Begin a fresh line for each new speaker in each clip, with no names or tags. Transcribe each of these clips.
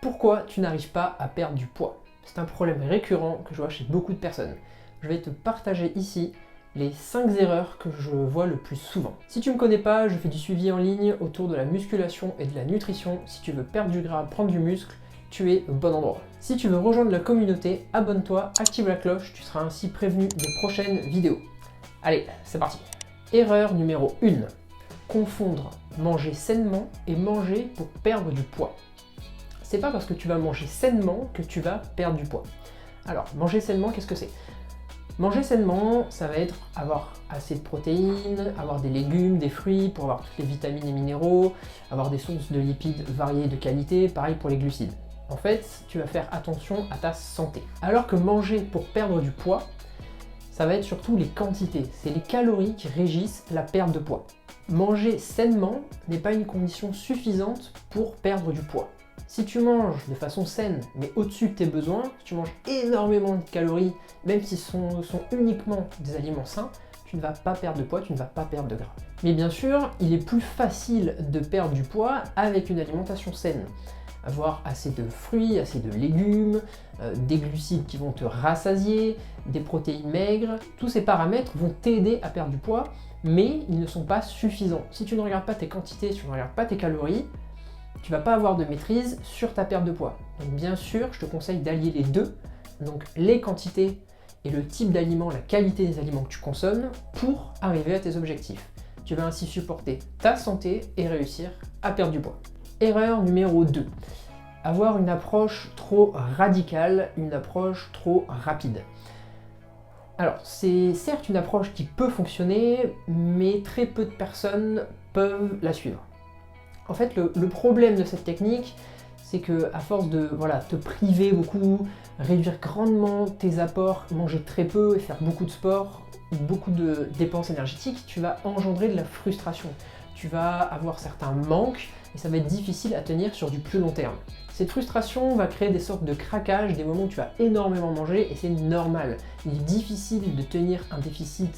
Pourquoi tu n'arrives pas à perdre du poids? C'est un problème récurrent que je vois chez beaucoup de personnes. Je vais te partager ici les 5 erreurs que je vois le plus souvent. Si tu ne me connais pas, je fais du suivi en ligne autour de la musculation et de la nutrition. Si tu veux perdre du gras, prendre du muscle, tu es au bon endroit. Si tu veux rejoindre la communauté, abonne-toi, active la cloche, tu seras ainsi prévenu des prochaines vidéos. Allez, c'est parti. Erreur numéro 1. Confondre manger sainement et manger pour perdre du poids. C'est pas parce que tu vas manger sainement que tu vas perdre du poids. Alors, manger sainement, qu'est-ce que c'est? Manger sainement, ça va être avoir assez de protéines, avoir des légumes, des fruits pour avoir toutes les vitamines et minéraux, avoir des sources de lipides variées de qualité, pareil pour les glucides. En fait, tu vas faire attention à ta santé. Alors que manger pour perdre du poids, ça va être surtout les quantités, c'est les calories qui régissent la perte de poids. Manger sainement n'est pas une condition suffisante pour perdre du poids. Si tu manges de façon saine, mais au-dessus de tes besoins, si tu manges énormément de calories, même si ce sont uniquement des aliments sains, tu ne vas pas perdre de poids, tu ne vas pas perdre de gras. Mais bien sûr, il est plus facile de perdre du poids avec une alimentation saine. Avoir assez de fruits, assez de légumes, des glucides qui vont te rassasier, des protéines maigres, tous ces paramètres vont t'aider à perdre du poids, mais ils ne sont pas suffisants. Si tu ne regardes pas tes quantités, si tu ne regardes pas tes calories, tu vas pas avoir de maîtrise sur ta perte de poids. Donc bien sûr, je te conseille d'allier les deux, donc les quantités et le type d'aliments, la qualité des aliments que tu consommes pour arriver à tes objectifs. Tu vas ainsi supporter ta santé et réussir à perdre du poids. Erreur numéro 2. Avoir une approche trop radicale, une approche trop rapide. Alors, c'est certes une approche qui peut fonctionner, mais très peu de personnes peuvent la suivre. En fait, le problème de cette technique, c'est que à force de te priver beaucoup, réduire grandement tes apports, manger très peu et faire beaucoup de sport, beaucoup de dépenses énergétiques, tu vas engendrer de la frustration. Tu vas avoir certains manques et ça va être difficile à tenir sur du plus long terme. Cette frustration va créer des sortes de craquages, des moments où tu vas énormément manger et c'est normal. Il est difficile de tenir un déficit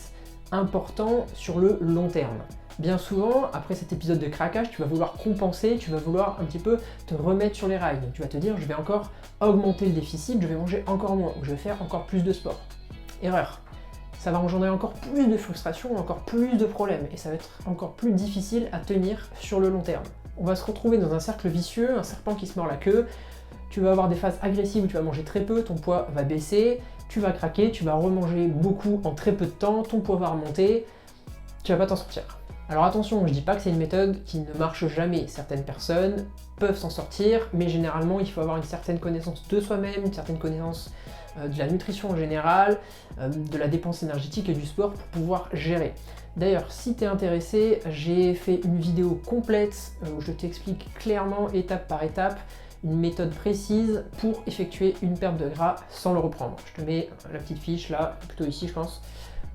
important sur le long terme. Bien souvent, après cet épisode de craquage, tu vas vouloir compenser, tu vas vouloir un petit peu te remettre sur les rails. Donc tu vas te dire, je vais encore augmenter le déficit, je vais manger encore moins, ou je vais faire encore plus de sport. Erreur. Ça va engendrer encore plus de frustration, encore plus de problèmes, et ça va être encore plus difficile à tenir sur le long terme. On va se retrouver dans un cercle vicieux, un serpent qui se mord la queue. Tu vas avoir des phases agressives où tu vas manger très peu, ton poids va baisser, tu vas craquer, tu vas remanger beaucoup en très peu de temps, ton poids va remonter, tu vas pas t'en sortir. Alors attention, je dis pas que c'est une méthode qui ne marche jamais. Certaines personnes peuvent s'en sortir, mais généralement il faut avoir une certaine connaissance de soi-même, une certaine connaissance de la nutrition en général, de la dépense énergétique et du sport pour pouvoir gérer. D'ailleurs, si tu es intéressé, j'ai fait une vidéo complète où je t'explique clairement, étape par étape, une méthode précise pour effectuer une perte de gras sans le reprendre. Je te mets la petite fiche là, plutôt ici je pense,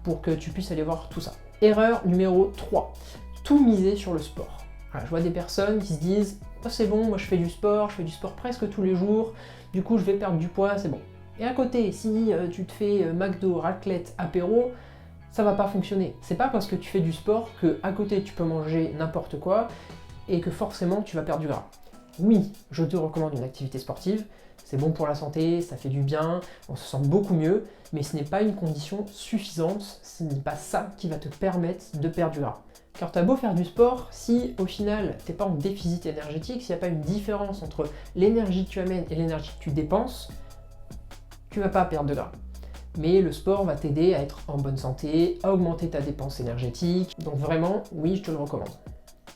pour que tu puisses aller voir tout ça. Erreur numéro 3, tout miser sur le sport. Voilà, je vois des personnes qui se disent oh, c'est bon, moi je fais du sport presque tous les jours, du coup je vais perdre du poids, c'est bon. Et à côté, si tu te fais McDo, raclette, apéro, ça va pas fonctionner. C'est pas parce que tu fais du sport que à côté tu peux manger n'importe quoi et que forcément tu vas perdre du gras. Oui, je te recommande une activité sportive, c'est bon pour la santé, ça fait du bien, on se sent beaucoup mieux, mais ce n'est pas une condition suffisante, ce n'est pas ça qui va te permettre de perdre du gras. Car tu as beau faire du sport, si au final t'es pas en déficit énergétique, s'il n'y a pas une différence entre l'énergie que tu amènes et l'énergie que tu dépenses, tu vas pas perdre de gras. Mais le sport va t'aider à être en bonne santé, à augmenter ta dépense énergétique, donc vraiment, oui, je te le recommande.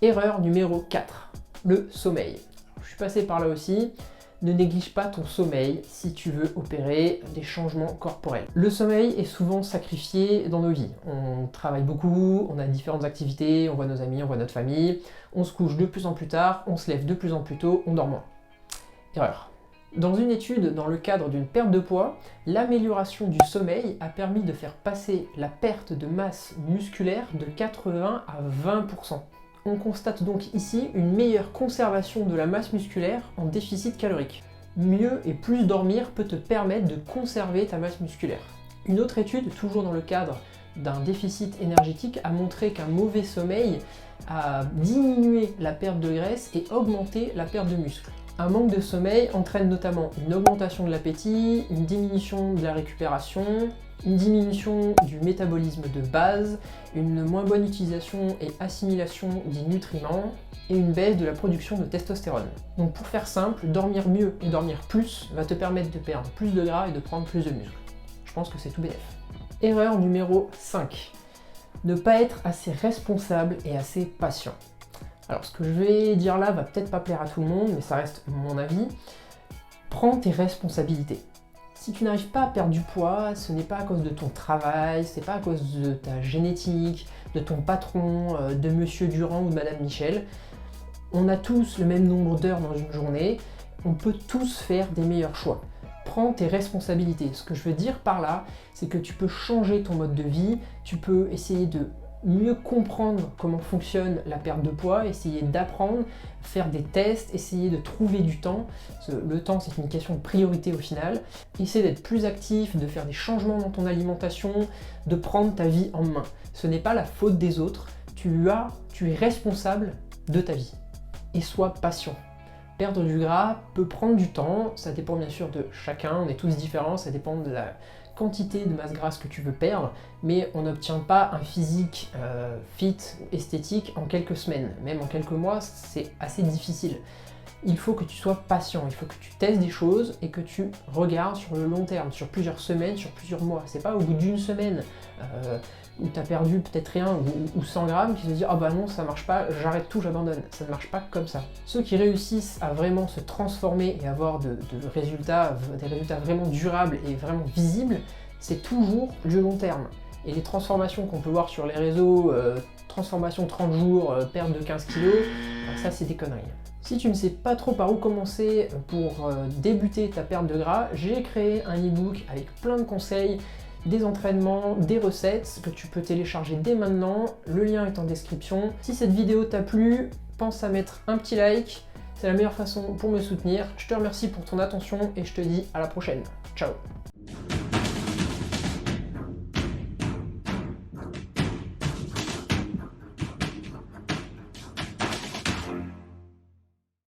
Erreur numéro 4, le sommeil. Je suis passé par là aussi. Ne néglige pas ton sommeil si tu veux opérer des changements corporels. Le sommeil est souvent sacrifié dans nos vies. On travaille beaucoup, on a différentes activités, on voit nos amis, on voit notre famille, on se couche de plus en plus tard, on se lève de plus en plus tôt, on dort moins. Erreur. Dans une étude dans le cadre d'une perte de poids, l'amélioration du sommeil a permis de faire passer la perte de masse musculaire de 80 à 20%. On constate donc ici une meilleure conservation de la masse musculaire en déficit calorique. Mieux et plus dormir peut te permettre de conserver ta masse musculaire. Une autre étude, toujours dans le cadre d'un déficit énergétique, a montré qu'un mauvais sommeil a diminué la perte de graisse et augmenté la perte de muscle. Un manque de sommeil entraîne notamment une augmentation de l'appétit, une diminution de la récupération, une diminution du métabolisme de base, une moins bonne utilisation et assimilation des nutriments et une baisse de la production de testostérone. Donc pour faire simple, dormir mieux et dormir plus va te permettre de perdre plus de gras et de prendre plus de muscles. Je pense que c'est tout bénef. Erreur numéro 5. Ne pas être assez responsable et assez patient. Alors ce que je vais dire là va peut-être pas plaire à tout le monde, mais ça reste mon avis. Prends tes responsabilités. Si tu n'arrives pas à perdre du poids, ce n'est pas à cause de ton travail, c'est pas à cause de ta génétique, de ton patron, de Monsieur Durand ou de Madame Michel. On a tous le même nombre d'heures dans une journée, on peut tous faire des meilleurs choix. Prends tes responsabilités. Ce que je veux dire par là, c'est que tu peux changer ton mode de vie, tu peux essayer de mieux comprendre comment fonctionne la perte de poids, essayer d'apprendre, faire des tests, essayer de trouver du temps. Le temps, c'est une question de priorité au final. Essayer d'être plus actif, de faire des changements dans ton alimentation, de prendre ta vie en main. Ce n'est pas la faute des autres, tu es responsable de ta vie. Et sois patient. Perdre du gras peut prendre du temps, ça dépend bien sûr de chacun, on est tous différents, ça dépend de la quantité de masse grasse que tu veux perdre, mais on n'obtient pas un physique fit, esthétique en quelques semaines, même en quelques mois, c'est assez difficile. Il faut que tu sois patient, il faut que tu testes des choses et que tu regardes sur le long terme, sur plusieurs semaines, sur plusieurs mois. C'est pas au bout d'une semaine où tu as perdu peut-être rien ou 100 grammes qui se dit « Ah bah non, ça marche pas, j'arrête tout, j'abandonne ». Ça ne marche pas comme ça. Ceux qui réussissent à vraiment se transformer et avoir des résultats vraiment durables et vraiment visibles, c'est toujours le long terme. Et les transformations qu'on peut voir sur les réseaux, transformation 30 jours, perte de 15 kilos, ça c'est des conneries. Si tu ne sais pas trop par où commencer pour débuter ta perte de gras, j'ai créé un e-book avec plein de conseils, des entraînements, des recettes que tu peux télécharger dès maintenant. Le lien est en description. Si cette vidéo t'a plu, pense à mettre un petit like. C'est la meilleure façon pour me soutenir. Je te remercie pour ton attention et je te dis à la prochaine. Ciao!